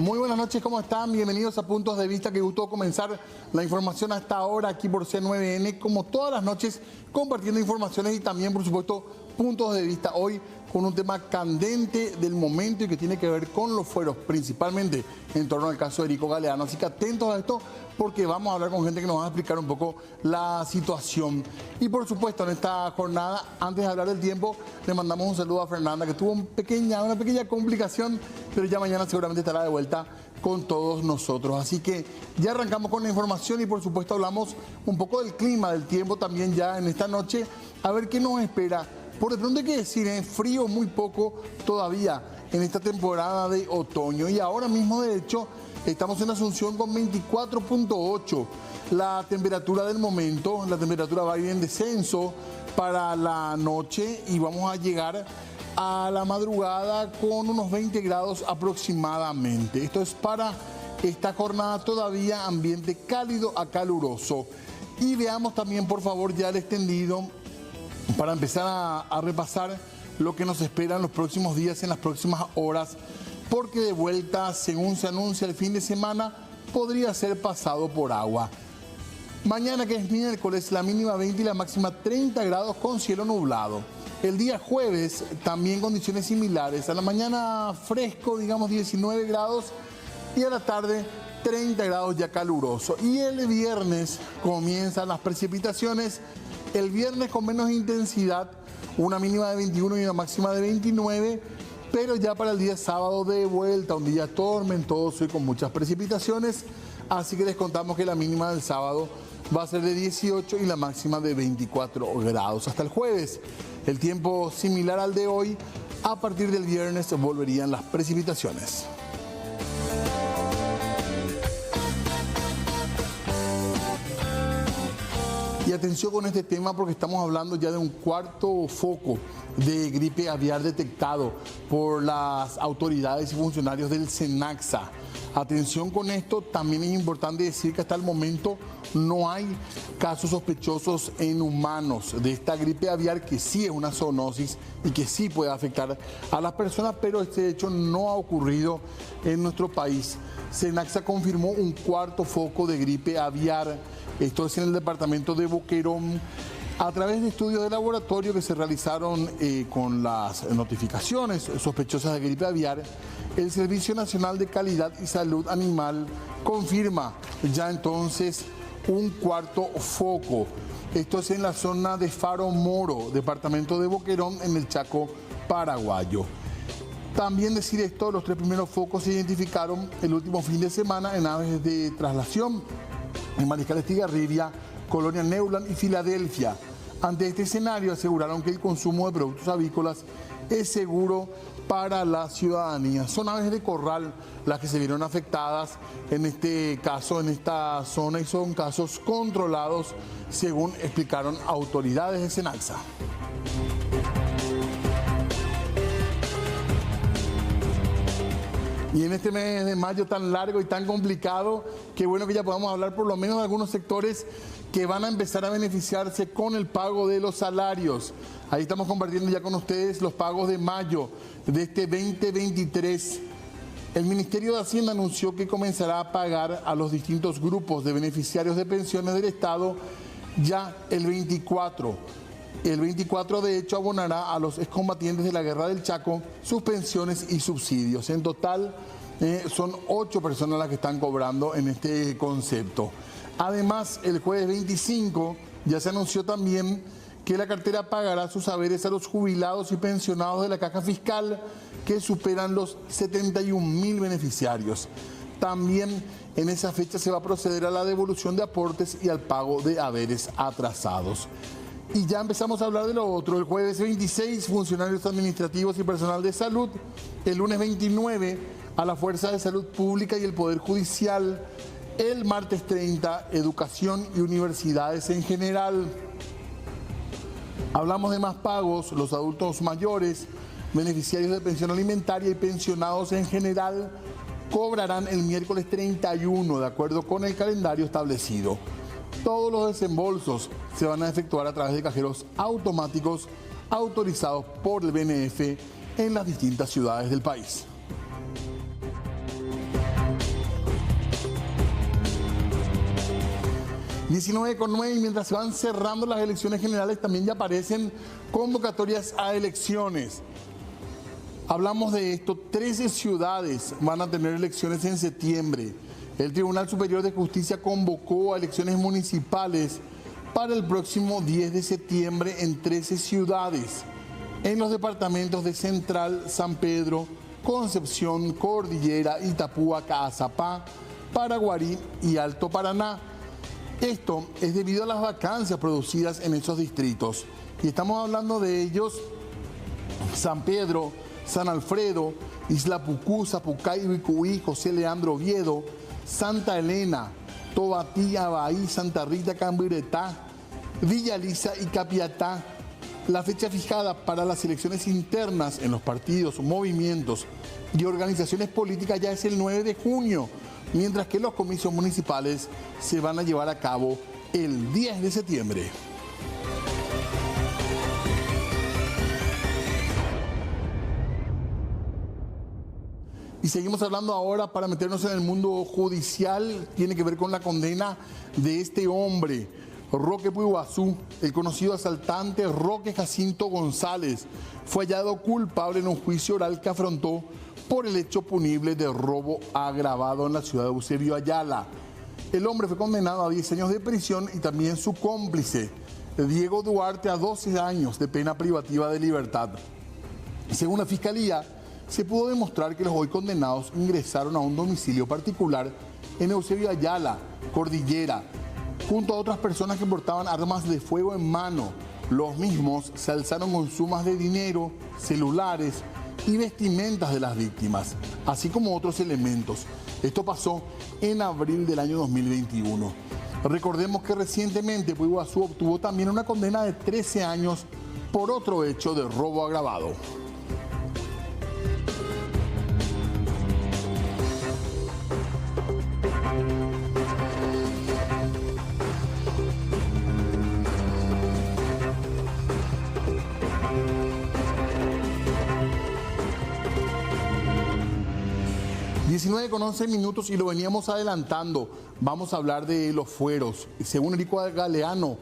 Muy buenas noches, ¿cómo están? Bienvenidos a Puntos de Vista. Qué gusto comenzar la información hasta ahora aquí por C9N, como todas las noches, compartiendo informaciones y también, por supuesto, puntos de vista. Hoy con un tema candente del momento y que tiene que ver con los fueros, principalmente en torno al caso de Erico Galeano. Así que atentos a esto porque vamos a hablar con gente que nos va a explicar un poco la situación. Y por supuesto, en esta jornada, antes de hablar del tiempo, le mandamos un saludo a Fernanda, que tuvo una pequeña complicación, pero ya mañana seguramente estará de vuelta con todos nosotros. Así que ya arrancamos con la información y por supuesto hablamos un poco del clima, del tiempo también ya en esta noche, a ver qué nos espera. Por de pronto hay que decir, frío muy poco todavía en esta temporada de otoño. Y ahora mismo, de hecho, estamos en Asunción con 24.8 la temperatura del momento. La temperatura va a ir en descenso para la noche y vamos a llegar a la madrugada con unos 20 grados aproximadamente. Esto es para esta jornada todavía ambiente cálido a caluroso. Y veamos también, por favor, ya el extendido para empezar a repasar lo que nos espera en los próximos días, en las próximas horas, porque de vuelta, según se anuncia el fin de semana, podría ser pasado por agua. Mañana, que es miércoles, la mínima 20 y la máxima 30 grados con cielo nublado. El día jueves, también condiciones similares. A la mañana fresco, digamos 19 grados, y a la tarde 30 grados ya caluroso. Y el viernes comienzan las precipitaciones. El viernes con menos intensidad, una mínima de 21 y una máxima de 29, pero ya para el día sábado de vuelta, un día tormentoso y con muchas precipitaciones, así que les contamos que la mínima del sábado va a ser de 18 y la máxima de 24 grados. Hasta el jueves, el tiempo similar al de hoy. A partir del viernes volverían las precipitaciones. Y atención con este tema porque estamos hablando ya de un cuarto foco de gripe aviar detectado por las autoridades y funcionarios del SENACSA. Atención con esto, también es importante decir que hasta el momento no hay casos sospechosos en humanos de esta gripe aviar, que sí es una zoonosis y que sí puede afectar a las personas, pero este hecho no ha ocurrido en nuestro país. SENACSA confirmó un cuarto foco de gripe aviar. Esto es en el departamento de Boquerón, a través de estudios de laboratorio que se realizaron con las notificaciones sospechosas de gripe aviar. El Servicio Nacional de Calidad y Salud Animal confirma ya entonces un cuarto foco. Esto es en la zona de Faro Moro, departamento de Boquerón, en el Chaco paraguayo. También decir esto, los 3 primeros focos se identificaron el último fin de semana en aves de traslación, en Mariscal Estigarribia, Colonia Neuland y Filadelfia. Ante este escenario aseguraron que el consumo de productos avícolas es seguro para la ciudadanía. Son aves de corral las que se vieron afectadas en este caso, en esta zona, y son casos controlados, según explicaron autoridades de SENACSA. Y en este mes de mayo tan largo y tan complicado, qué bueno que ya podamos hablar por lo menos de algunos sectores que van a empezar a beneficiarse con el pago de los salarios. Ahí estamos compartiendo ya con ustedes los pagos de mayo de este 2023. El Ministerio de Hacienda anunció que comenzará a pagar a los distintos grupos de beneficiarios de pensiones del Estado ya el 24. El 24, de hecho, abonará a los excombatientes de la Guerra del Chaco sus pensiones y subsidios. En total, son 8 personas las que están cobrando en este concepto. Además, el jueves 25 ya se anunció también que la cartera pagará sus haberes a los jubilados y pensionados de la caja fiscal, que superan los 71.000 beneficiarios. También en esa fecha se va a proceder a la devolución de aportes y al pago de haberes atrasados. Y ya empezamos a hablar de lo otro. El jueves 26, funcionarios administrativos y personal de salud. El lunes 29, a la Fuerza de Salud Pública y el Poder Judicial. El martes 30, educación y universidades en general. Hablamos de más pagos. Los adultos mayores, beneficiarios de pensión alimentaria y pensionados en general cobrarán el miércoles 31, de acuerdo con el calendario establecido. Todos los desembolsos se van a efectuar a través de cajeros automáticos autorizados por el BNF en las distintas ciudades del país. 19:09, y mientras se van cerrando las elecciones generales, también ya aparecen convocatorias a elecciones. Hablamos de esto, 13 ciudades van a tener elecciones en septiembre. El Tribunal Superior de Justicia convocó a elecciones municipales para el próximo 10 de septiembre en 13 ciudades, en los departamentos de Central, San Pedro, Concepción, Cordillera, Itapúa, Caazapá, Paraguarí y Alto Paraná. Esto es debido a las vacancias producidas en esos distritos. Y estamos hablando de ellos: San Pedro, San Alfredo, Isla Pucú, Zapucay, Bicuí, José Leandro Oviedo, Santa Elena, Tobatí, Abaí, Santa Rita, Cambiretá, Villa Lisa y Capiatá. La fecha fijada para las elecciones internas en los partidos, movimientos y organizaciones políticas ya es el 9 de junio, mientras que los comicios municipales se van a llevar a cabo el 10 de septiembre. Y seguimos hablando ahora para meternos en el mundo judicial. Tiene que ver con la condena de este hombre, Roque Puiguazú. El conocido asaltante Roque Jacinto González fue hallado culpable en un juicio oral que afrontó por el hecho punible de robo agravado en la ciudad de Eusebio Ayala. El hombre fue condenado a 10 años de prisión y también su cómplice, Diego Duarte, a 12 años de pena privativa de libertad. Según la Fiscalía, se pudo demostrar que los hoy condenados ingresaron a un domicilio particular en Eusebio Ayala, Cordillera, junto a otras personas que portaban armas de fuego en mano. Los mismos se alzaron con sumas de dinero, celulares y vestimentas de las víctimas, así como otros elementos. Esto pasó en abril del año 2021. Recordemos que recientemente Puiguazú obtuvo también una condena de 13 años por otro hecho de robo agravado. Con 11 minutos y lo veníamos adelantando. Vamos a hablar de los fueros. Según Erico Galeano,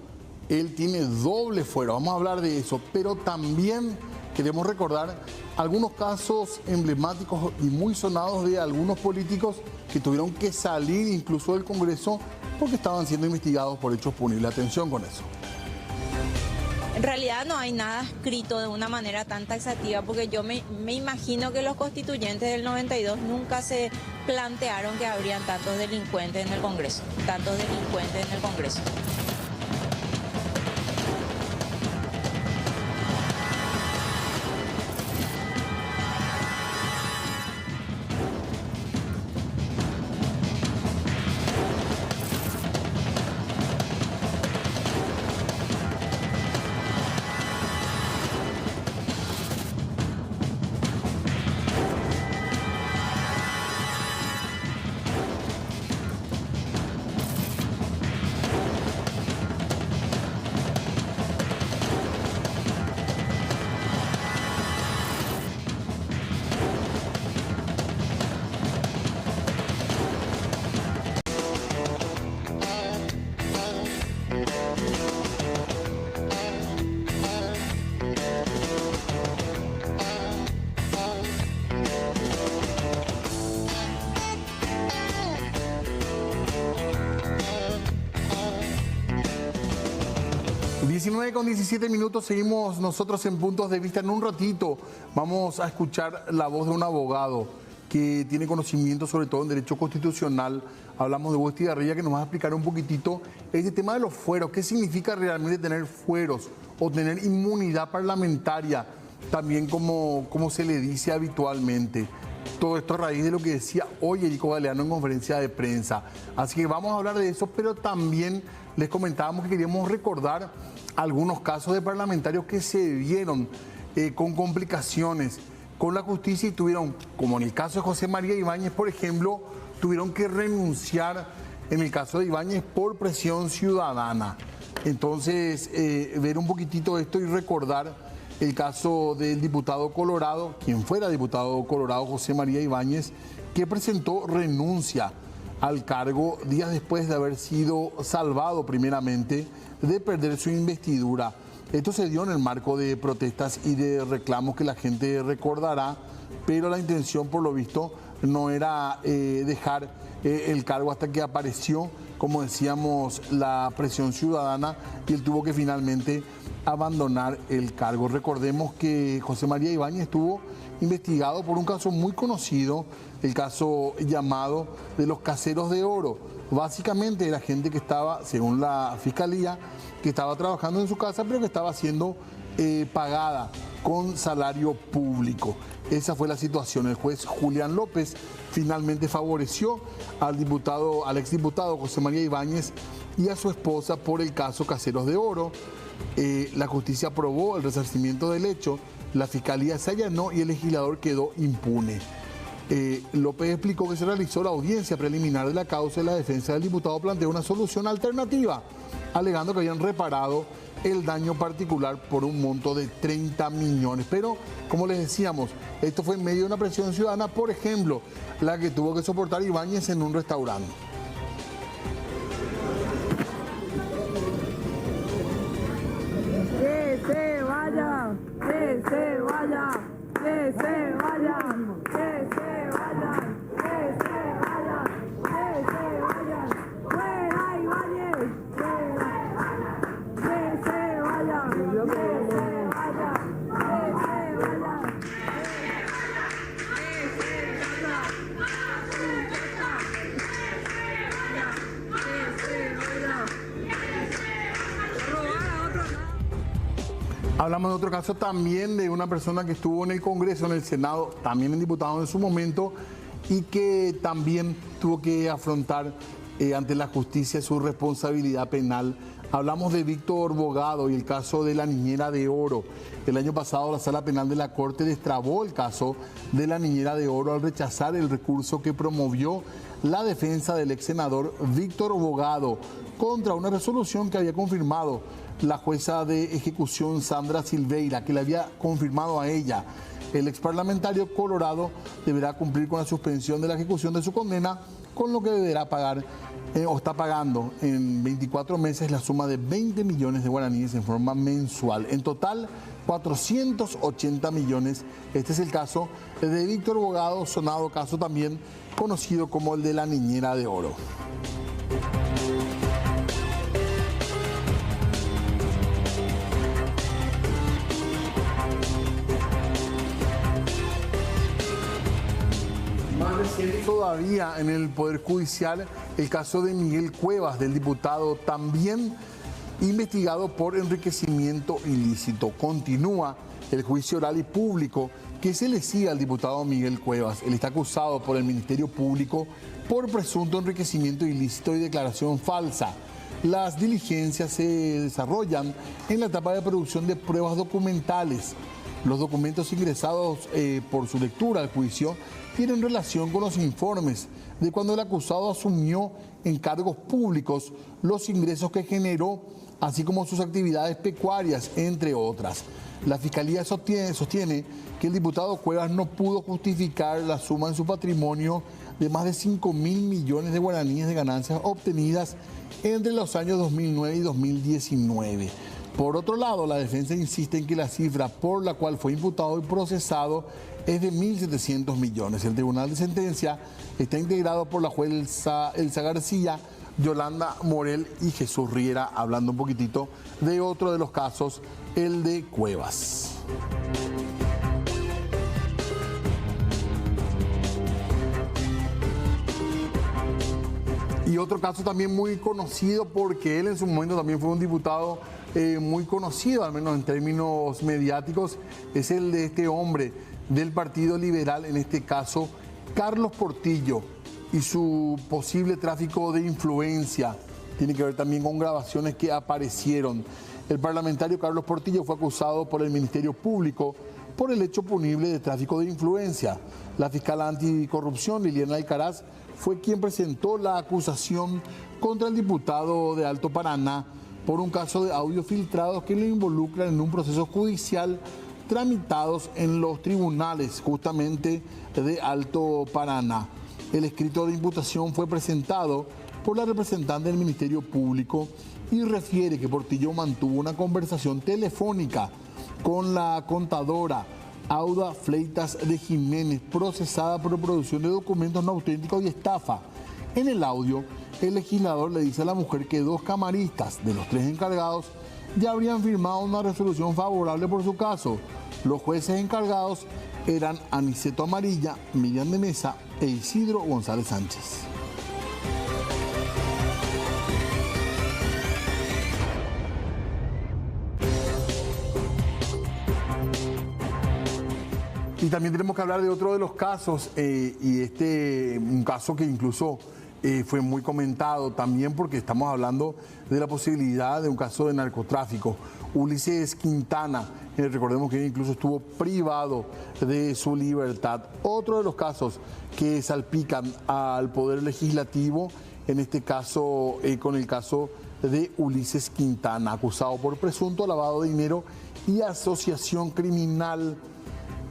él tiene doble fuero. Vamos a hablar de eso, pero también queremos recordar algunos casos emblemáticos y muy sonados de algunos políticos que tuvieron que salir incluso del Congreso porque estaban siendo investigados por hechos punibles. Atención con eso. En realidad no hay nada escrito de una manera tan taxativa, porque yo me imagino que los constituyentes del 92 nunca se plantearon que habrían tantos delincuentes en el Congreso, Con 17 minutos, seguimos nosotros en Puntos de Vista. En un ratito vamos a escuchar la voz de un abogado que tiene conocimiento sobre todo en derecho constitucional. Hablamos de Hugo Estigarribia, que nos va a explicar un poquitito este tema de los fueros. ¿Qué significa realmente tener fueros o tener inmunidad parlamentaria? También como se le dice habitualmente. Todo esto a raíz de lo que decía hoy Erico Galeano en conferencia de prensa. Así que vamos a hablar de eso, pero también les comentábamos que queríamos recordar algunos casos de parlamentarios que se vieron con complicaciones con la justicia y tuvieron, como en el caso de José María Ibáñez, por ejemplo, tuvieron que renunciar en el caso de Ibáñez por presión ciudadana. Entonces, ver un poquitito esto y recordar el caso del diputado colorado, quien fuera diputado colorado, José María Ibáñez, que presentó renuncia al cargo días después de haber sido salvado primeramente de perder su investidura. Esto se dio en el marco de protestas y de reclamos que la gente recordará, pero la intención, por lo visto, no era dejar el cargo hasta que apareció, como decíamos, la presión ciudadana, y él tuvo que finalmente abandonar el cargo. Recordemos que José María Ibáñez estuvo investigado por un caso muy conocido, el caso llamado de los caseros de oro. Básicamente era gente que estaba, según la fiscalía, que estaba trabajando en su casa, pero que estaba siendo pagada con salario público. Esa fue la situación. El juez Julián López finalmente favoreció al exdiputado José María Ibáñez y a su esposa por el caso Caseros de Oro. La justicia aprobó el resarcimiento del hecho, la fiscalía se allanó y el legislador quedó impune. López explicó que se realizó la audiencia preliminar de la causa y la defensa del diputado planteó una solución alternativa, alegando que habían reparado el daño particular por un monto de 30 millones. Pero, como les decíamos, esto fue en medio de una presión ciudadana, por ejemplo, la que tuvo que soportar Ibáñez en un restaurante. ¡Que se vaya! ¡Que se vaya! ¡Que se vaya! ¡Que se vaya! ¡Que se vaya! ¡Que se vaya! ¡Fuera Ibáñez! ¡Que se vaya! ¡Que se vaya! ¡Que se vaya! Hablamos de otro caso también de una persona que estuvo en el Congreso, en el Senado, también en diputado en su momento, y que también tuvo que afrontar ante la justicia su responsabilidad penal. Hablamos de Víctor Bogado y el caso de la niñera de oro. El año pasado la Sala Penal de la Corte destrabó el caso de la niñera de oro al rechazar el recurso que promovió la defensa del ex senador Víctor Bogado contra una resolución que había confirmado la jueza de ejecución Sandra Silveira, que le había confirmado a ella. El ex parlamentario colorado deberá cumplir con la suspensión de la ejecución de su condena, con lo que deberá pagar o está pagando en 24 meses la suma de 20 millones de guaraníes en forma mensual. En total, 480 millones. Este es el caso de Víctor Bogado, sonado caso también conocido como el de la niñera de oro. Más reciente todavía en el Poder Judicial, el caso de Miguel Cuevas, del diputado, también investigado por enriquecimiento ilícito. Continúa el juicio oral y público que se le sigue al diputado Miguel Cuevas. Él está acusado por el Ministerio Público por presunto enriquecimiento ilícito y declaración falsa. Las diligencias se desarrollan en la etapa de producción de pruebas documentales. Los documentos ingresados por su lectura al juicio tienen relación con los informes de cuando el acusado asumió en cargos públicos los ingresos que generó, así como sus actividades pecuarias, entre otras. La Fiscalía sostiene que el diputado Cuevas no pudo justificar la suma en su patrimonio de más de 5.000 millones de guaraníes de ganancias obtenidas entre los años 2009 y 2019. Por otro lado, la defensa insiste en que la cifra por la cual fue imputado y procesado es de 1.700 millones. El tribunal de sentencia está integrado por la jueza Elsa García, Yolanda Morel y Jesús Riera, hablando un poquitito de otro de los casos, el de Cuevas. Y otro caso también muy conocido, porque él en su momento también fue un diputado muy conocido, al menos en términos mediáticos, es el de este hombre del Partido Liberal, en este caso Carlos Portillo, y su posible tráfico de influencia. Tiene que ver también con grabaciones que aparecieron. El parlamentario Carlos Portillo fue acusado por el Ministerio Público por el hecho punible de tráfico de influencia. La fiscal anticorrupción, Liliana Alcaraz, fue quien presentó la acusación contra el diputado de Alto Paraná por un caso de audios filtrados que lo involucran en un proceso judicial tramitados en los tribunales justamente de Alto Paraná. El escrito de imputación fue presentado por la representante del Ministerio Público y refiere que Portillo mantuvo una conversación telefónica con la contadora Auda Fleitas de Jiménez, procesada por producción de documentos no auténticos y estafa. En el audio, el legislador le dice a la mujer que 2 camaristas de los 3 encargados ya habrían firmado una resolución favorable por su caso. Los jueces encargados eran Aniceto Amarilla, Miriam de Mesa e Isidro González Sánchez. Y también tenemos que hablar de otro de los casos, un caso que incluso fue muy comentado también porque estamos hablando de la posibilidad de un caso de narcotráfico. Ulises Quintana, recordemos que incluso estuvo privado de su libertad. Otro de los casos que salpican al Poder Legislativo, en este caso con el caso de Ulises Quintana, acusado por presunto lavado de dinero y asociación criminal.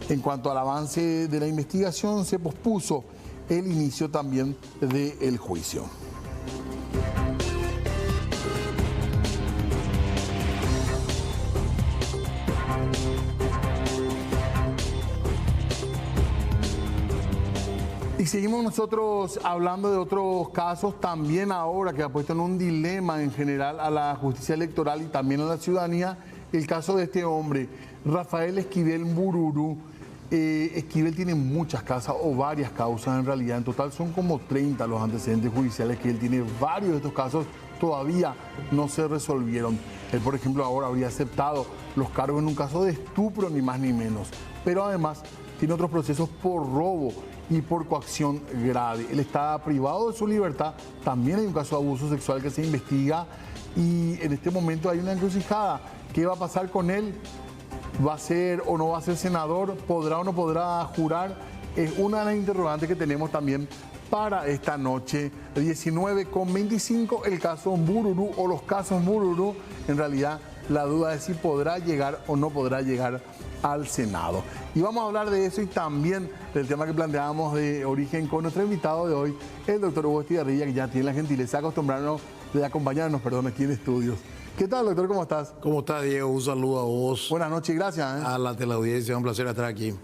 En cuanto al avance de la investigación, se pospuso el inicio también del juicio. Y seguimos nosotros hablando de otros casos, también ahora que ha puesto en un dilema en general a la justicia electoral y también a la ciudadanía, el caso de este hombre, Rafael Esquivel Mbururu. Esquivel tiene muchas causas o varias causas en realidad. En total son como 30 los antecedentes judiciales que él tiene. Varios de estos casos todavía no se resolvieron. Él, por ejemplo, ahora habría aceptado los cargos en un caso de estupro, ni más ni menos. Pero además tiene otros procesos por robo y por coacción grave. Él está privado de su libertad. También hay un caso de abuso sexual que se investiga y en este momento hay una encrucijada. ¿Qué va a pasar con él? ¿Va a ser o no va a ser senador? ¿Podrá o no podrá jurar? Es una de las interrogantes que tenemos también para esta noche. 19:25, el caso Mbururu o los casos Mbururu. En realidad, la duda es si podrá llegar o no podrá llegar al Senado. Y vamos a hablar de eso y también del tema que planteábamos de origen con nuestro invitado de hoy, el doctor Hugo Estigarribia, que ya tiene la gentileza de acompañarnos aquí en estudios. ¿Qué tal, doctor? ¿Cómo estás? ¿Cómo estás, Diego? Un saludo a vos. Buenas noches y gracias. A la teleaudiencia, un placer estar aquí.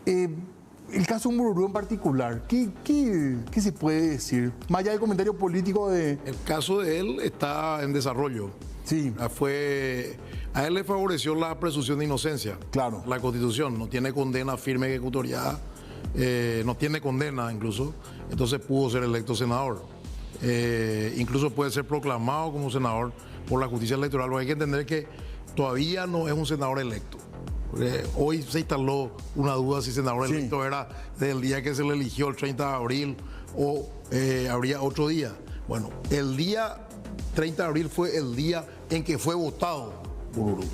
El caso Mbururu en particular, ¿qué se puede decir? Más allá del comentario político de... El caso de él está en desarrollo. Sí. A él le favoreció la presunción de inocencia. Claro. La Constitución no tiene condena firme ejecutoriada, no tiene condena incluso, entonces pudo ser electo senador. Incluso puede ser proclamado como senador por la justicia electoral. Pero hay que entender que todavía no es un senador electo. Hoy se instaló una duda si senador electo era del día que se le eligió, el 30 de abril, o habría otro día. Bueno, el día 30 de abril fue el día en que fue votado Mbururu.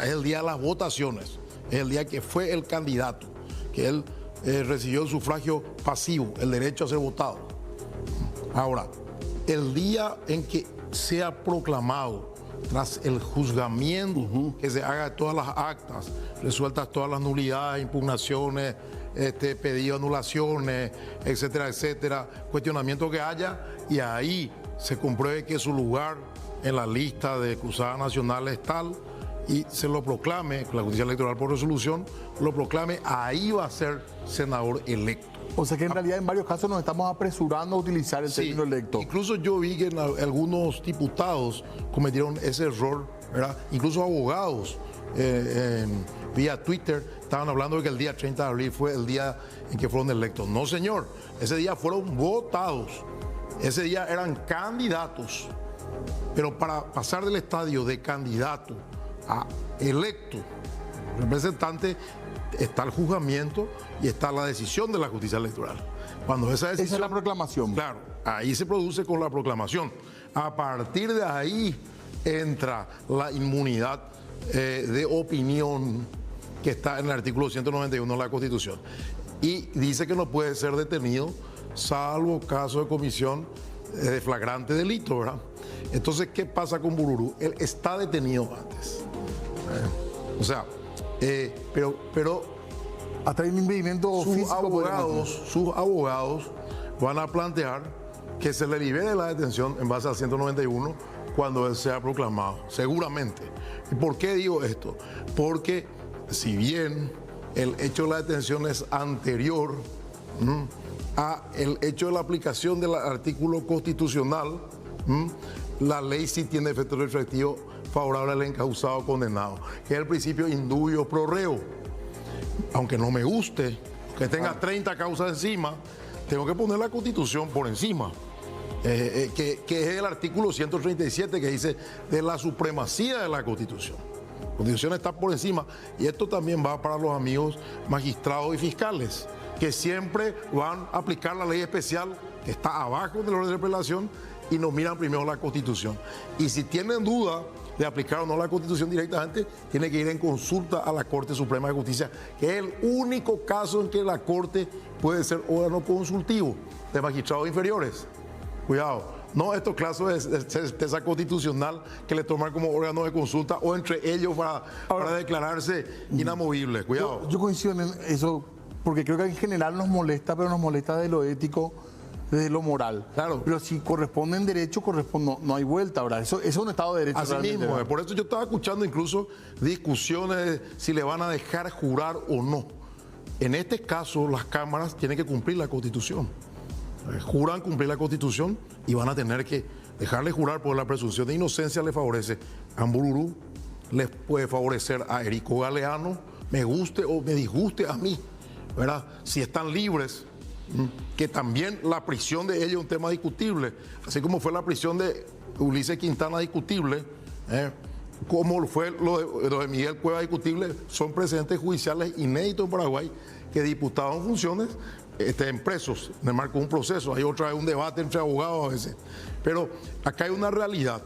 Es el día de las votaciones, es el día que fue el candidato, que él recibió el sufragio pasivo, el derecho a ser votado. Ahora, el día en que sea proclamado, tras el juzgamiento, que se haga todas las actas, resueltas todas las nulidades, impugnaciones, pedido de anulaciones, etcétera, etcétera, cuestionamiento que haya, y ahí se compruebe que su lugar en la lista de cruzadas nacionales es tal, y se lo proclame, la justicia electoral por resolución, lo proclame, ahí va a ser senador electo. O sea que en realidad en varios casos nos estamos apresurando a utilizar el término electo. Incluso yo vi que algunos diputados cometieron ese error, ¿verdad? Incluso abogados vía Twitter estaban hablando de que el día 30 de abril fue el día en que fueron electos. No, señor, ese día fueron votados, ese día eran candidatos, pero para pasar del estadio de candidato a electo representante está el juzgamiento y está la decisión de la justicia electoral. Cuando esa decisión... Esa es la proclamación. Claro, ahí se produce con la proclamación. A partir de ahí entra la inmunidad de opinión que está en el artículo 191 de la Constitución. Y dice que no puede ser detenido salvo caso de comisión de flagrante delito, ¿verdad? Entonces, ¿qué pasa con Mbururu? Él está detenido antes. O sea, pero Hasta hay un impedimento físico. Sus abogados van a plantear que se le libere la detención en base al 191 cuando él sea proclamado, seguramente. ¿Y por qué digo esto? Porque si bien el hecho de la detención es anterior a el hecho de la aplicación del artículo constitucional, la ley sí tiene efecto retroactivo favorable al encausado condenado, que es el principio indubio pro reo. Aunque no me guste que tenga 30 causas encima, tengo que poner la Constitución por encima, que es el artículo 137 que dice de la supremacía de la Constitución. La Constitución está por encima, y esto también va para los amigos magistrados y fiscales, que siempre van a aplicar la ley especial que está abajo del orden de apelación y no miran primero la Constitución. Y si tienen duda de aplicar o no la Constitución directamente, tiene que ir en consulta a la Corte Suprema de Justicia, que es el único caso en que la Corte puede ser órgano consultivo de magistrados inferiores. Cuidado, no estos casos de certeza constitucional que le toman como órgano de consulta o entre ellos para declararse inamovibles. Cuidado. Yo coincido en eso, porque creo que en general nos molesta, pero nos molesta de lo ético, desde lo moral. Claro. Pero si corresponde en derecho, no hay vuelta, ¿verdad? Eso es un Estado de Derecho. Así mismo, por eso yo estaba escuchando incluso discusiones de si le van a dejar jurar o no. En este caso, las cámaras tienen que cumplir la Constitución. Juran cumplir la Constitución y van a tener que dejarle jurar, porque la presunción de inocencia le favorece a Ambururu, les puede favorecer a Erico Galeano, me guste o me disguste a mí, ¿verdad? Si están libres, que también la prisión de ellos es un tema discutible, así como fue la prisión de Ulises Quintana discutible, como fue lo de Miguel Cueva discutible, son precedentes judiciales inéditos en Paraguay, que diputados en funciones estén presos en el marco de un proceso. Hay otra vez un debate entre abogados a veces, pero acá hay una realidad.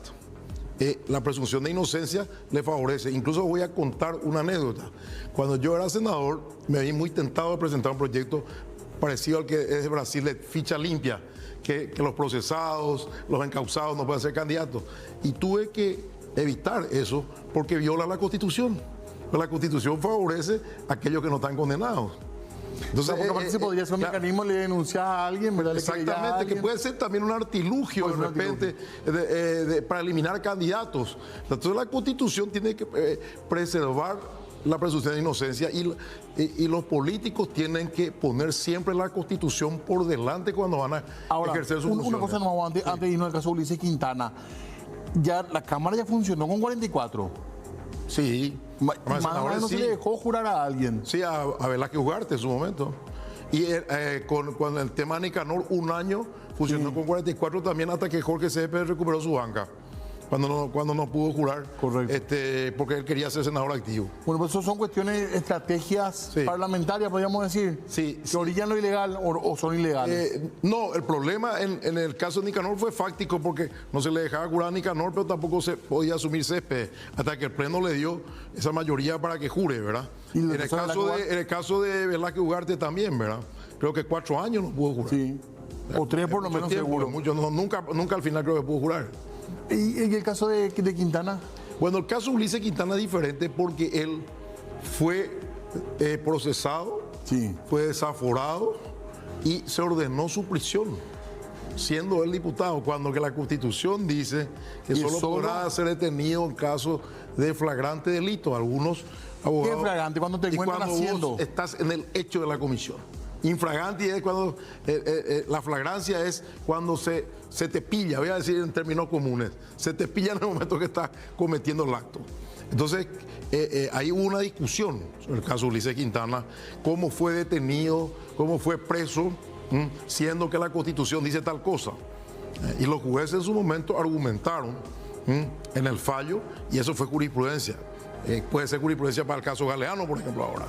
La presunción de inocencia le favorece. Incluso voy a contar una anécdota. Cuando yo era senador, me vi muy tentado de presentar un proyecto parecido al que es de Brasil, de ficha limpia, que los procesados, los encausados no pueden ser candidatos. Y tuve que evitar eso porque viola la Constitución. La Constitución favorece a aquellos que no están condenados. Entonces, porque aparte se podría ser un mecanismo de denunciar a alguien, ¿verdad? Exactamente, que puede ser también un artilugio de repente para eliminar candidatos. Entonces la Constitución tiene que preservar la presunción de inocencia y los políticos tienen que poner siempre la Constitución por delante cuando van a ejercer su función. Una cosa nomás, antes de irnos al caso de Ulises Quintana, ya la Cámara ya funcionó con 44. Sí. Más o menos se le dejó jurar a alguien. Sí, a Velázquez Ugarte en su momento. Y con el tema de Nicanor, un año funcionó con 44 también, hasta que Jorge Céspedes recuperó su banca. Cuando no pudo jurar. Correcto. Porque él quería ser senador activo. Bueno, pues eso son cuestiones, estrategias parlamentarias, podríamos decir, que orillan lo ilegal o son ilegales. No, el problema en el caso de Nicanor fue fáctico, porque no se le dejaba jurar a Nicanor, pero tampoco se podía asumir Céspedes, hasta que el Pleno le dio esa mayoría para que jure, ¿verdad? En el caso de Velázquez Ugarte también, ¿verdad? Creo que 4 años no pudo jurar. Sí. O 3 por lo menos seguro. Nunca al final creo que pudo jurar. ¿Y el caso de Quintana? Bueno, el caso de Ulises Quintana es diferente porque él fue procesado, fue desaforado y se ordenó su prisión, siendo él diputado, cuando que la Constitución dice que solo podrá ser detenido en caso de flagrante delito. Algunos abogados... ¿Qué flagrante? Cuando te encuentran haciendo. Vos estás en el hecho de la comisión. Infraganti es cuando la flagrancia es cuando se te pilla, voy a decir en términos comunes, se te pilla en el momento que estás cometiendo el acto. Entonces, hay una discusión sobre el caso de Ulises Quintana, cómo fue detenido, cómo fue preso, siendo que la Constitución dice tal cosa. Y los jueces en su momento argumentaron en el fallo, y eso fue jurisprudencia. Puede ser jurisprudencia para el caso Galeano, por ejemplo, ahora.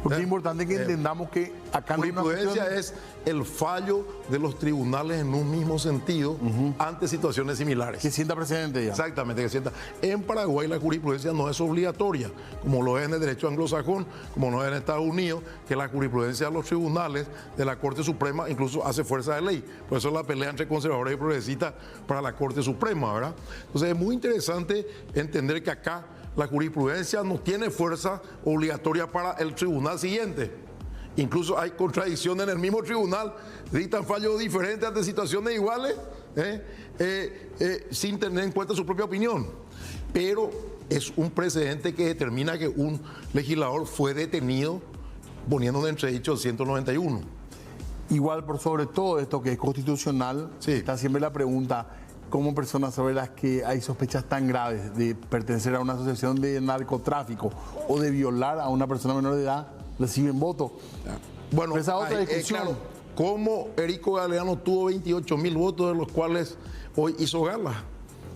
Porque es importante que entendamos que acá no hay una jurisprudencia es el fallo de los tribunales en un mismo sentido ante situaciones similares. Que sienta precedente ya. Exactamente, que sienta. En Paraguay la jurisprudencia no es obligatoria, como lo es en el derecho anglosajón, como no es en Estados Unidos, que la jurisprudencia de los tribunales de la Corte Suprema incluso hace fuerza de ley. Por eso es la pelea entre conservadores y progresistas para la Corte Suprema, ¿verdad? Entonces es muy interesante entender que acá la jurisprudencia no tiene fuerza obligatoria para el tribunal siguiente. incluso hay contradicciones en el mismo tribunal, dictan fallos diferentes ante situaciones iguales, sin tener en cuenta su propia opinión. Pero es un precedente que determina que un legislador fue detenido poniendo en entredicho el 191. Igual, por sobre todo esto que es constitucional, Sí. está siempre la pregunta, ¿cómo personas sobre las que hay sospechas tan graves de pertenecer a una asociación de narcotráfico o de violar a una persona menor de edad reciben voto? Bueno, Esa otra discusión. claro, ¿cómo Erico Galeano tuvo 28.000 votos, de los cuales hoy hizo gala?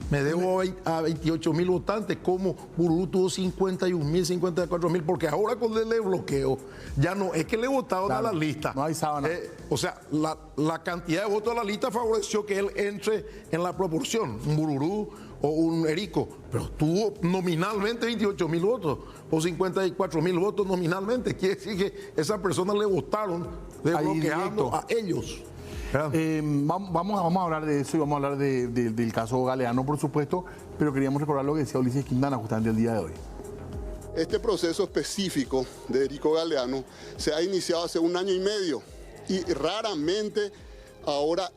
Me debo a 28.000 votantes, como Bururu tuvo 51.000, 54.000, porque ahora con el bloqueo ya no es que le votaron Claro, a la lista. no hay sábana. O sea, la cantidad de votos a la lista favoreció que él entre en la proporción, un Bururu o un Erico, pero tuvo nominalmente 28.000 votos o 54.000 votos nominalmente. Quiere decir que esas personas le votaron desbloqueando a ellos. Vamos a hablar de eso y vamos a hablar del caso Galeano, por supuesto, pero queríamos recordar lo que decía Ulises Quintana justamente el día de hoy. Este proceso específico de Erico Galeano se ha iniciado hace 1 año y medio y raramente ahora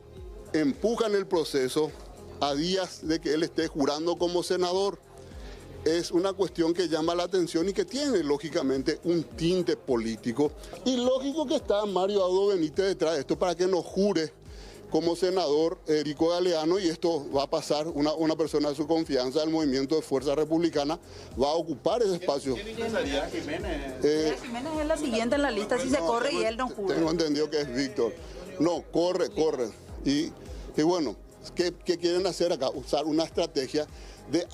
empujan el proceso a días de que él esté jurando como senador. Es una cuestión que llama la atención y que tiene lógicamente un tinte político. Y lógico que está Mario Abdo Benítez detrás de esto para que nos jure como senador Erico Galeano, y esto va a pasar, una persona de su confianza del Movimiento de Fuerza Republicana va a ocupar ese espacio. ¿Quién ingresaría? Jiménez. Jiménez es la siguiente en la lista, si se corre y él no jura. Tengo entendido que es Víctor. No, corre. Y bueno, ¿qué quieren hacer acá? Usar una estrategia de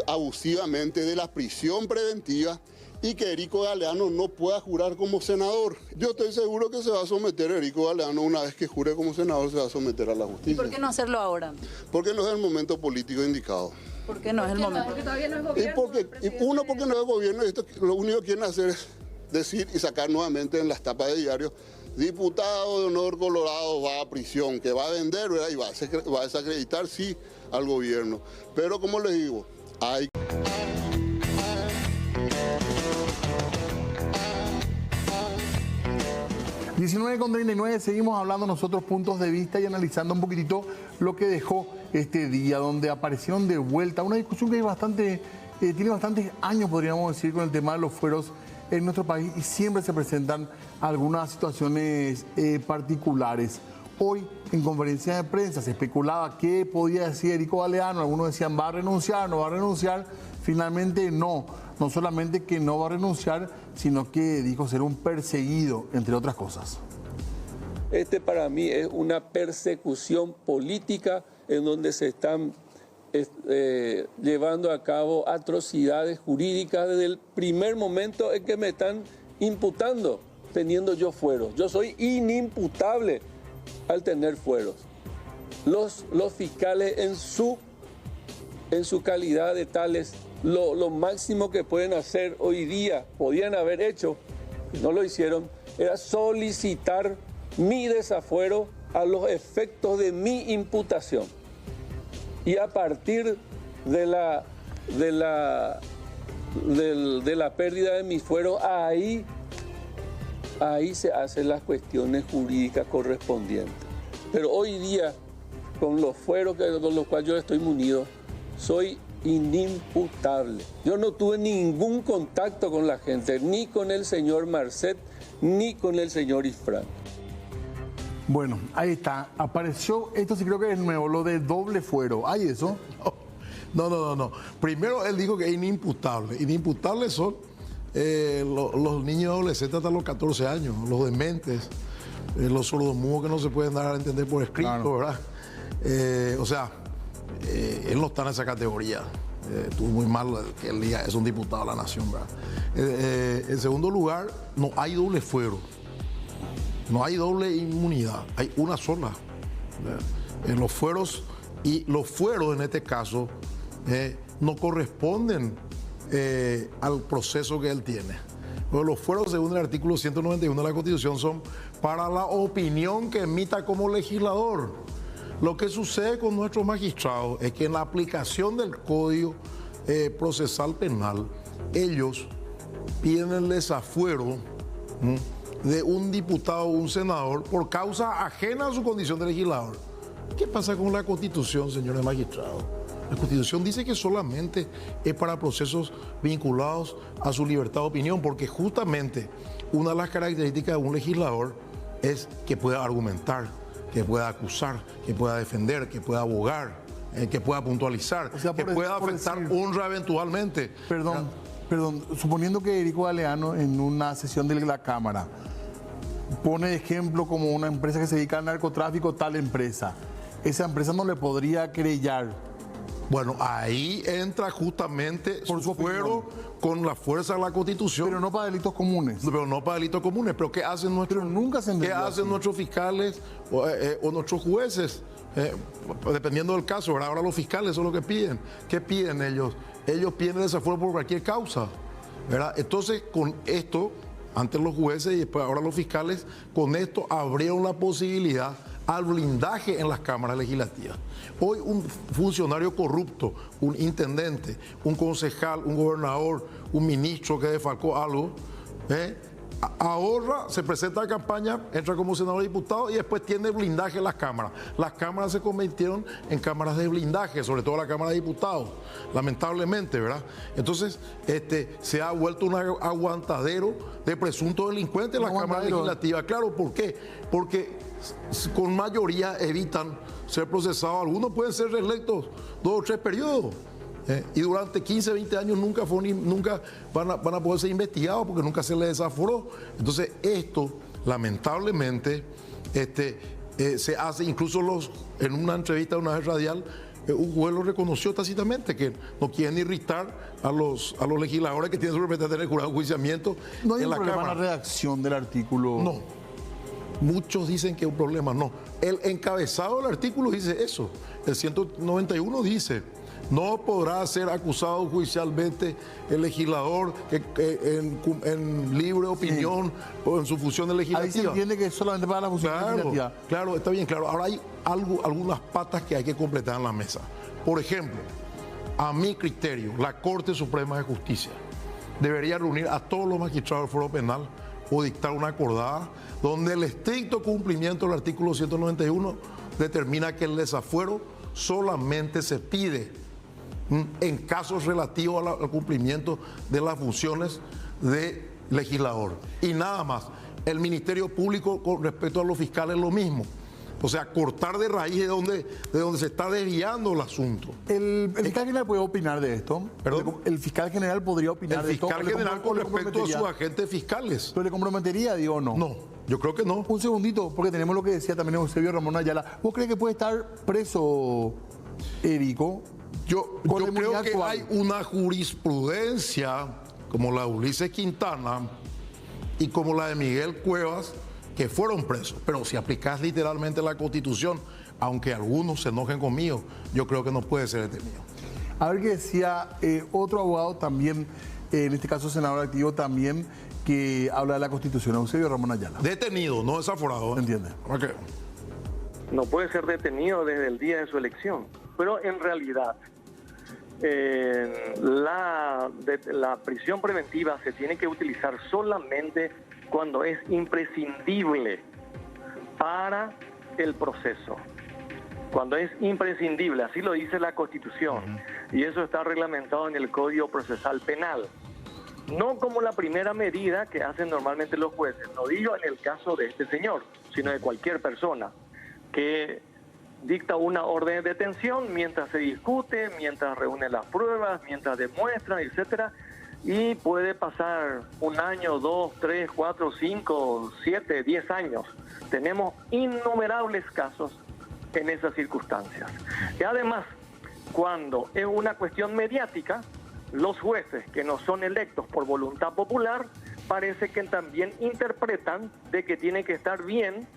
abusivamente de la prisión preventiva y que Erico Galeano no pueda jurar como senador. Yo estoy seguro que se va a someter Erico Galeano, una vez que jure como senador, se va a someter a la ¿Y justicia. por qué no hacerlo ahora? Porque no es el momento político indicado. ¿Por qué no es el momento? Porque todavía no es Y gobierno. porque, el presidente- porque no es gobierno, y esto lo único que quieren hacer es decir y sacar nuevamente en las tapas de diarios: diputado de honor Colorado va a prisión, que va a vender, ¿verdad? Y va a desacreditar, sí, al gobierno. Pero como les digo, hay... 19:39, seguimos hablando nosotros puntos de vista y analizando un poquitito lo que dejó este día, donde aparecieron de vuelta una discusión que tiene bastantes años, podríamos decir, con el tema de los fueros en nuestro país, y siempre se presentan algunas situaciones particulares. Hoy, en conferencia de prensa, se especulaba qué podía decir Erico Galeano. Algunos decían, ¿va a renunciar? ¿No va a renunciar? Finalmente no solamente que no va a renunciar, sino que dijo ser un perseguido, entre otras cosas. Este para mí es una persecución política en donde se están llevando a cabo atrocidades jurídicas desde el primer momento en que me están imputando, teniendo yo fueros. Yo soy inimputable al tener fueros. Los fiscales en su calidad de tales, lo máximo que pueden hacer hoy día, podían haber hecho, no lo hicieron, era solicitar mi desafuero a los efectos de mi imputación. Y a partir de la pérdida de mis fueros, ahí se hacen las cuestiones jurídicas correspondientes. Pero hoy día, con los fueros con los cuales yo estoy munido, soy inimputable. Yo no tuve ningún contacto con la gente, ni con el señor Marcet, ni con el señor Ifrán. Bueno, ahí está. Apareció, esto sí creo que es nuevo, lo de doble fuero. ¿Hay eso? No. Primero él dijo que es inimputable. Inimputables son los niños adolescentes hasta los 14 años, los dementes, los sordomudos que no se pueden dar a entender por escrito, claro. ¿Verdad? Él no está en esa categoría. Estuvo muy mal que él diga es un diputado de la nación, ¿verdad? En segundo lugar, no hay doble fuero. No hay doble inmunidad, hay una sola. En los fueros, y los fueros en este caso no corresponden al proceso que él tiene. Pero los fueros, según el artículo 191 de la Constitución, son para la opinión que emita como legislador. Lo que sucede con nuestros magistrados es que en la aplicación del Código Procesal Penal, ellos piden el desafuero de un diputado o un senador por causa ajena a su condición de legislador. ¿Qué pasa con la Constitución, señores magistrados? La Constitución dice que solamente es para procesos vinculados a su libertad de opinión, porque justamente una de las características de un legislador es que pueda argumentar, que pueda acusar, que pueda defender, que pueda abogar, que pueda puntualizar, O sea, que por pueda por afectar decir- honra eventualmente. Perdón, suponiendo que Erico Galeano en una sesión de la Cámara pone de ejemplo como una empresa que se dedica al narcotráfico, tal empresa, esa empresa no le podría querellar. Bueno, ahí entra justamente Por su fuero con la fuerza de la Constitución. Pero no para delitos comunes. Pero no para delitos comunes. Pero ¿qué hacen nuestros, Pero nunca se ¿qué entendió hacen así. nuestros fiscales o nuestros jueces? Dependiendo del caso, ¿verdad? Ahora los fiscales son los que piden. ¿Qué piden ellos? Ellos piden desafuero por cualquier causa, ¿verdad? Entonces, con esto, antes los jueces y después ahora los fiscales, con esto abrieron la posibilidad al blindaje en las cámaras legislativas. Hoy un funcionario corrupto, un intendente, un concejal, un gobernador, un ministro que defalcó algo, ahorra, se presenta a campaña, entra como senador y diputado y después tiene blindaje en las cámaras. Las cámaras se convirtieron en cámaras de blindaje, sobre todo la Cámara de Diputados, lamentablemente, ¿verdad? Entonces, se ha vuelto un aguantadero de presuntos delincuentes en las cámaras legislativas. Claro, ¿por qué? Porque con mayoría evitan ser procesados. Algunos pueden ser reelectos 2 o 3 periodos. Y durante 15, 20 años nunca van a poder ser investigados porque nunca se les desaforó. Entonces esto, lamentablemente, se hace, incluso en una entrevista una vez radial, un juez lo reconoció tácitamente, que no quieren irritar a los legisladores que tienen su representante en el jurado de enjuiciamiento. No hay en un la problema en Cámara. la redacción del artículo. No. Muchos dicen que es un problema. No. El encabezado del artículo dice eso. El 191 dice: no podrá ser acusado judicialmente el legislador en libre opinión o en su función Ahí se legislativa. entiende que es solamente para la función legislativa. Claro, está bien, claro. Ahora hay algunas patas que hay que completar en la mesa. Por ejemplo, a mi criterio, la Corte Suprema de Justicia debería reunir a todos los magistrados del Foro Penal o dictar una acordada donde el estricto cumplimiento del artículo 191 determina que el desafuero solamente se pide en casos relativos al cumplimiento de las funciones de legislador. Y nada más. El Ministerio Público con respecto a los fiscales lo mismo. O sea, cortar de raíz de donde se está desviando el asunto. ¿El fiscal general puede opinar de esto? ¿Perdón? ¿El fiscal general podría opinar El de esto? fiscal general con respecto a sus agentes fiscales. ¿Pero le comprometería, digo, o no? No, yo creo que no. Un segundito, porque tenemos lo que decía también Eusebio Ramón Ayala. ¿Vos crees que puede estar preso, Erico? Yo con la creo inmunidad que actual? hay una jurisprudencia como la de Ulises Quintana y como la de Miguel Cuevas que fueron presos. Pero si aplicás literalmente la Constitución, aunque algunos se enojen conmigo, yo creo que no puede ser detenido. A ver qué decía otro abogado también, en este caso senador activo también, que habla de la Constitución, Eusebio Ramón Ayala. Detenido, no desaforado. ¿Entiende? Ok. No puede ser detenido desde el día de su elección. Pero en realidad, la prisión preventiva se tiene que utilizar solamente cuando es imprescindible para el proceso. Cuando es imprescindible, así lo dice la Constitución. Y eso está reglamentado en el Código Procesal Penal. No como la primera medida que hacen normalmente los jueces. No digo en el caso de este señor, sino de cualquier persona que dicta una orden de detención mientras se discute, mientras reúne las pruebas, mientras demuestra, etcétera, y puede pasar 1 año, 2, 3, 4, 5, 7, 10 años. Tenemos innumerables casos en esas circunstancias. Y además, cuando es una cuestión mediática, los jueces que no son electos por voluntad popular parece que también interpretan de que tiene que estar bien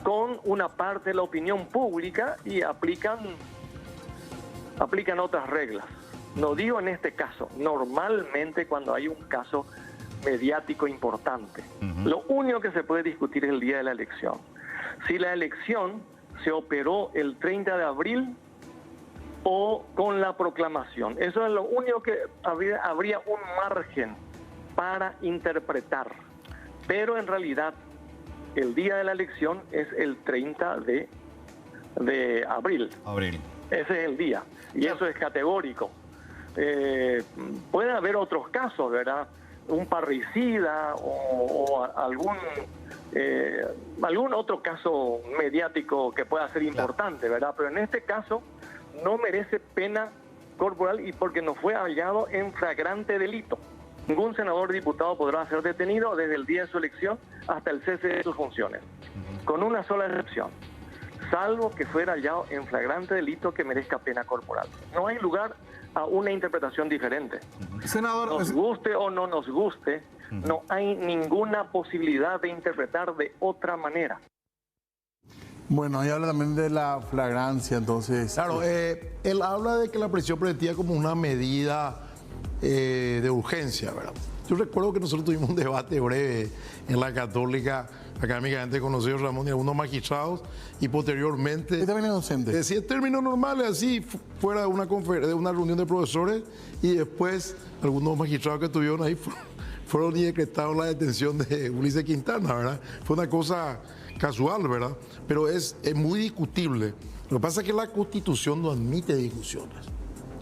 con una parte de la opinión pública y aplican otras reglas. No digo en este caso, normalmente cuando hay un caso mediático importante. Lo único que se puede discutir es el día de la elección. Si la elección se operó el 30 de abril o con la proclamación. Eso es lo único que habría un margen para interpretar. Pero en realidad el día de la elección es el 30 de abril. Ese es el día. Y eso es categórico. Puede haber otros casos, ¿verdad? Un parricida o algún otro caso mediático que pueda ser importante, ¿verdad? Pero en este caso no merece pena corporal y porque no fue hallado en flagrante delito. Ningún senador o diputado podrá ser detenido desde el día de su elección hasta el cese de sus funciones, con una sola excepción, salvo que fuera hallado en flagrante delito que merezca pena corporal. No hay lugar a una interpretación diferente. Senador, nos guste o no nos guste, no hay ninguna posibilidad de interpretar de otra manera. Bueno, ahí habla también de la flagrancia, entonces... Claro, él habla de que la prisión preventiva como una medida de urgencia, ¿verdad? Yo recuerdo que nosotros tuvimos un debate breve en la Católica, académicamente conocido Ramón y algunos magistrados, y posteriormente... ¿Qué también es docente? Decía términos normales, así, fuera de una reunión de profesores, y después algunos magistrados que estuvieron ahí fueron y decretaron la detención de Ulises Quintana, ¿verdad? Fue una cosa casual, ¿verdad? Pero es muy discutible. Lo que pasa es que la Constitución no admite discusiones.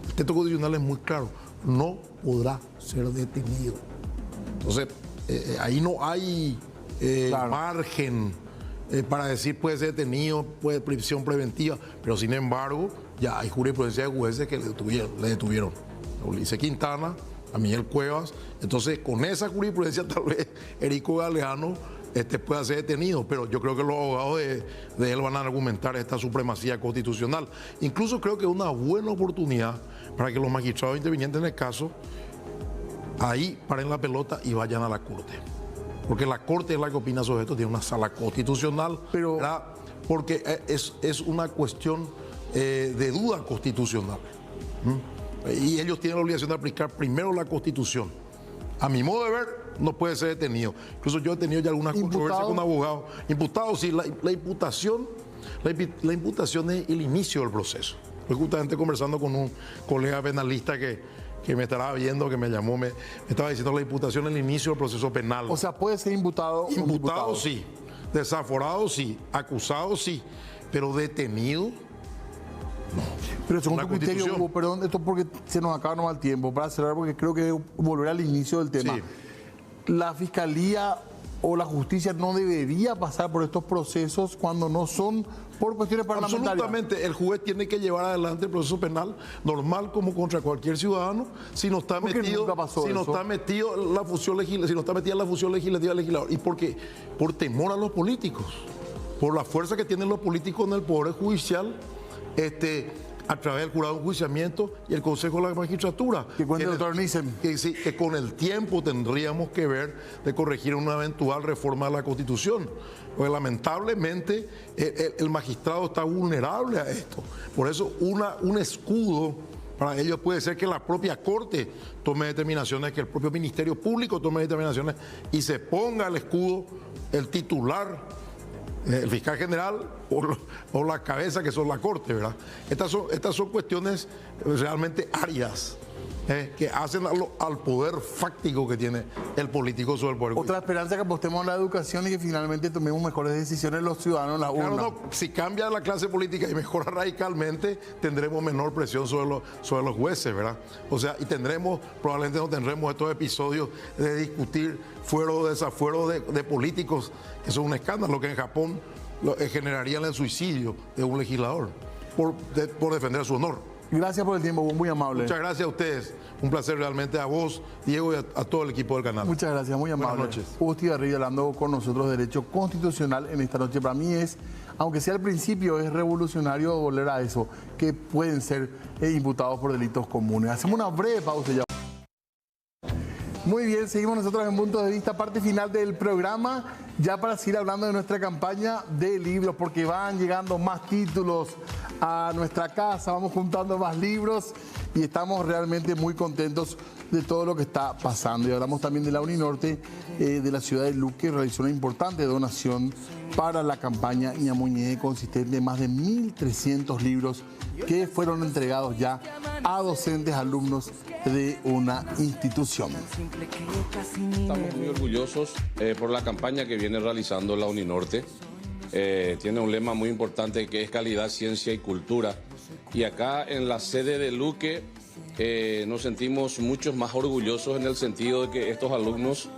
El texto constitucional es muy claro. No podrá ser detenido. Entonces, ahí no hay margen para decir puede ser detenido, puede prisión preventiva, pero sin embargo, ya hay jurisprudencia de jueces que le detuvieron. A Ulises Quintana, a Miguel Cuevas. Entonces, con esa jurisprudencia, tal vez Erico Galeano pueda ser detenido, pero yo creo que los abogados de él van a argumentar esta supremacía constitucional. Incluso creo que es una buena oportunidad para que los magistrados intervinientes en el caso ahí paren la pelota y vayan a la Corte. Porque la Corte es la que opina sobre esto, tiene una sala constitucional, pero porque es una cuestión de duda constitucional. Y ellos tienen la obligación de aplicar primero la Constitución. A mi modo de ver, no puede ser detenido. Incluso yo he tenido ya algunas controversias con abogados. Imputados, sí, la imputación es el inicio del proceso. Estoy justamente conversando con un colega penalista que me estará viendo, que me llamó, me estaba diciendo la imputación es el inicio del proceso penal. O sea, puede ser imputado. Imputado sí, desaforado sí, acusado sí, pero detenido no. Pero según tu criterio, Hugo, perdón, esto porque se nos acaba nomás el tiempo, para cerrar, porque creo que volver al inicio del tema. Sí. La Fiscalía o la Justicia no debería pasar por estos procesos cuando no son por cuestiones parlamentarias. Absolutamente, el juez tiene que llevar adelante el proceso penal normal como contra cualquier ciudadano si no está metido, está metido la función legislativa, si no está metida en la función legislativa del legislador. Y porque por temor a los políticos, por la fuerza que tienen los políticos en el Poder Judicial, a través del jurado de enjuiciamiento y el Consejo de la Magistratura. Que cuando retornicen. Que con el tiempo tendríamos que ver de corregir una eventual reforma de la Constitución. Porque lamentablemente el magistrado está vulnerable a esto. Por eso un escudo para ellos puede ser que la propia Corte tome determinaciones, que el propio Ministerio Público tome determinaciones y se ponga el escudo, el titular, el fiscal general o la cabeza que son la Corte, ¿verdad? Estas son cuestiones realmente áridas que hacen al poder fáctico que tiene el político sobre el poder. Otra esperanza que apostemos en la educación y que finalmente tomemos mejores decisiones los ciudadanos en la urna. Claro, no, si cambia la clase política y mejora radicalmente, tendremos menor presión sobre los jueces, ¿verdad? O sea, y probablemente no tendremos estos episodios de discutir fuero o desafuero de políticos, que son un escándalo, que en Japón generarían el suicidio de un legislador por defender su honor. Gracias por el tiempo, muy amable. Muchas gracias a ustedes. Un placer realmente a vos, Diego, y a todo el equipo del canal. Muchas gracias, muy amable. Buenas noches. Hugo Estigarribia hablando con nosotros de Derecho Constitucional en esta noche. Para mí aunque sea al principio, es revolucionario volver a eso, que pueden ser imputados por delitos comunes. Hacemos una breve pausa ya. Muy bien, seguimos nosotros en Puntos de Vista, parte final del programa, ya para seguir hablando de nuestra campaña de libros, porque van llegando más títulos a nuestra casa, vamos juntando más libros y estamos realmente muy contentos de todo lo que está pasando. Y hablamos también de la Uninorte de la ciudad de Luque, que realizó una importante donación para la campaña Ñamuñé, consistente en más de 1.300 libros que fueron entregados ya a docentes, alumnos de una institución. Estamos muy orgullosos por la campaña que viene realizando la Uninorte. Tiene un lema muy importante que es calidad, ciencia y cultura. Y acá en la sede de Luque nos sentimos muchos más orgullosos en el sentido de que estos alumnos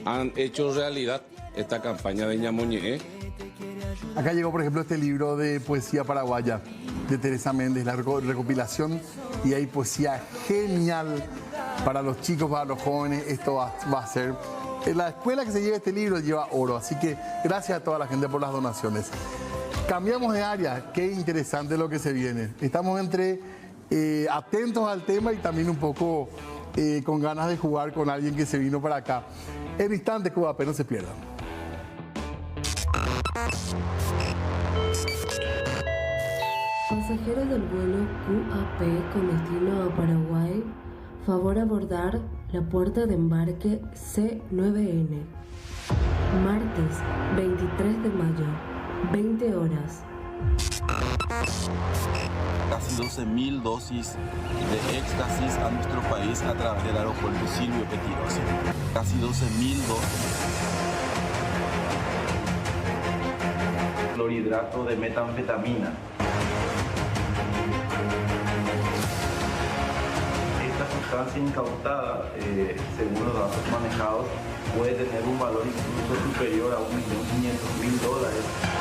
han hecho realidad esta campaña de Ñamoñe'é. Acá llegó, por ejemplo, este libro de poesía paraguaya de Teresa Méndez, la recopilación, y hay poesía genial para los chicos, para los jóvenes. Esto va a ser... La escuela que se lleva este libro lleva oro, así que gracias a toda la gente por las donaciones. Cambiamos de área, qué interesante lo que se viene. Estamos entre atentos al tema y también un poco con ganas de jugar con alguien que se vino para acá. En instantes, Cuba, pero no se pierdan. Pasajeros del vuelo QAP con destino a Paraguay, favor abordar la puerta de embarque C9N. Martes 23 de mayo, 20 horas. Casi 12.000 dosis de éxtasis a nuestro país a través del aeropuerto Silvio Pettirossi. Casi 12.000 dosis. Clorhidrato de metanfetamina. Esta sustancia incautada, según los datos manejados, puede tener un valor incluso superior a $1.500.000.